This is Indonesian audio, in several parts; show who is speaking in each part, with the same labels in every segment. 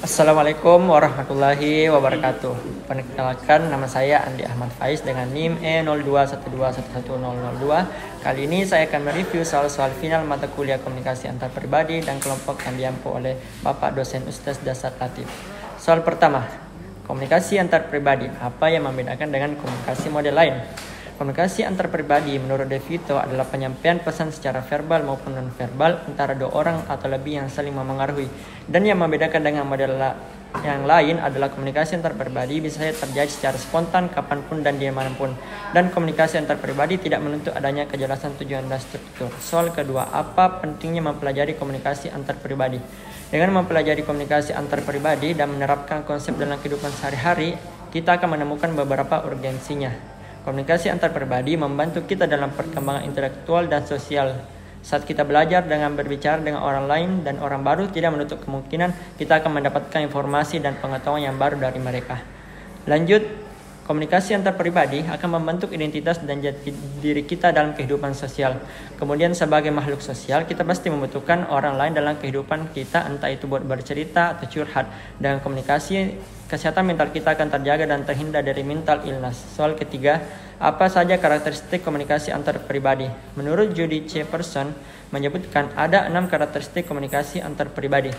Speaker 1: Assalamualaikum warahmatullahi wabarakatuh. Perkenalkan, nama saya Andi Ahmad Faiz dengan NIM E0212111002. Kali ini saya akan mereview soal-soal final mata kuliah komunikasi antar pribadi dan kelompok yang diampu oleh Bapak dosen Ustaz Dasar Latif. Soal pertama, komunikasi antar pribadi. Apa yang membedakan dengan komunikasi model lain? Komunikasi antar pribadi menurut De Vito adalah penyampaian pesan secara verbal maupun non-verbal antara dua orang atau lebih yang saling memengaruhi. Dan yang membedakan dengan model yang lain adalah komunikasi antar pribadi bisa terjadi secara spontan, kapanpun dan dimanapun. Dan komunikasi antar pribadi tidak menuntut adanya kejelasan tujuan dan struktur. Soal kedua, apa pentingnya mempelajari komunikasi antar pribadi? Dengan mempelajari komunikasi antar pribadi dan menerapkan konsep dalam kehidupan sehari-hari, kita akan menemukan beberapa urgensinya. Komunikasi antar pribadi membantu kita dalam perkembangan intelektual dan sosial. Saat kita belajar dengan berbicara dengan orang lain dan orang baru, tidak menutup kemungkinan kita akan mendapatkan informasi dan pengetahuan yang baru dari mereka. Lanjut, komunikasi antar pribadi akan membentuk identitas dan jati diri kita dalam kehidupan sosial. Kemudian sebagai makhluk sosial, kita pasti membutuhkan orang lain dalam kehidupan kita, entah itu buat bercerita atau curhat. Dengan komunikasi, kesehatan mental kita akan terjaga dan terhindar dari mental illness. Soal ketiga, apa saja karakteristik komunikasi antar pribadi? Menurut Judy C. Person menyebutkan ada 6 karakteristik komunikasi antar pribadi.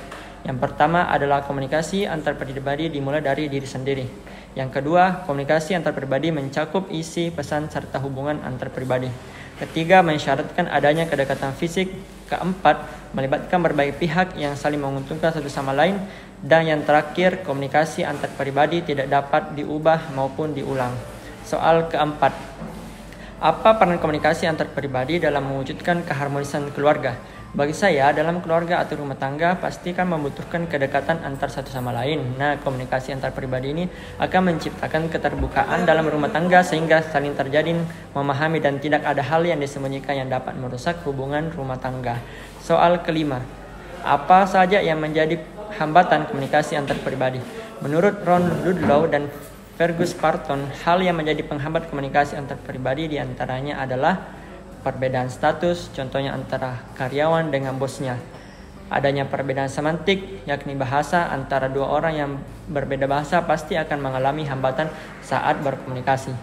Speaker 1: Yang pertama adalah komunikasi antar pribadi dimulai dari diri sendiri. Yang kedua, komunikasi antar pribadi mencakup isi, pesan, serta hubungan antar pribadi. Ketiga, mensyaratkan adanya kedekatan fisik. Keempat, melibatkan berbagai pihak yang saling menguntungkan satu sama lain. Dan yang terakhir, komunikasi antar pribadi tidak dapat diubah maupun diulang. Soal keempat, apa peran komunikasi antar pribadi dalam mewujudkan keharmonisan keluarga? Bagi saya, dalam keluarga atau rumah tangga pasti kan membutuhkan kedekatan antar satu sama lain. Nah, komunikasi antar pribadi ini akan menciptakan keterbukaan dalam rumah tangga sehingga saling terjadi memahami dan tidak ada hal yang disembunyikan yang dapat merusak hubungan rumah tangga. Soal kelima, apa saja yang menjadi hambatan komunikasi antar pribadi? Menurut Ron Ludlow dan Fergus Parton, hal yang menjadi penghambat komunikasi antar pribadi diantaranya adalah perbedaan status, contohnya antara karyawan dengan bosnya. Adanya perbedaan semantik, yakni bahasa antara dua orang yang berbeda bahasa pasti akan mengalami hambatan saat berkomunikasi.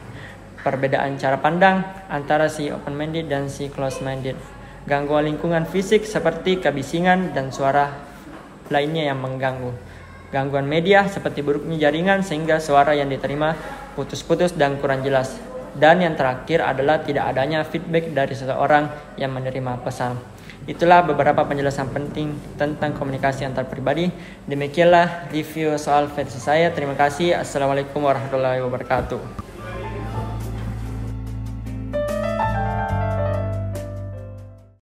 Speaker 1: Perbedaan cara pandang antara si open-minded dan si close-minded. Gangguan lingkungan fisik seperti kebisingan dan suara lainnya yang mengganggu. Gangguan media seperti buruknya jaringan sehingga suara yang diterima putus-putus dan kurang jelas. Dan yang terakhir adalah tidak adanya feedback dari seseorang yang menerima pesan. Itulah beberapa penjelasan penting tentang komunikasi antar pribadi. Demikianlah review soal versi saya. Terima kasih. Assalamualaikum warahmatullahi wabarakatuh.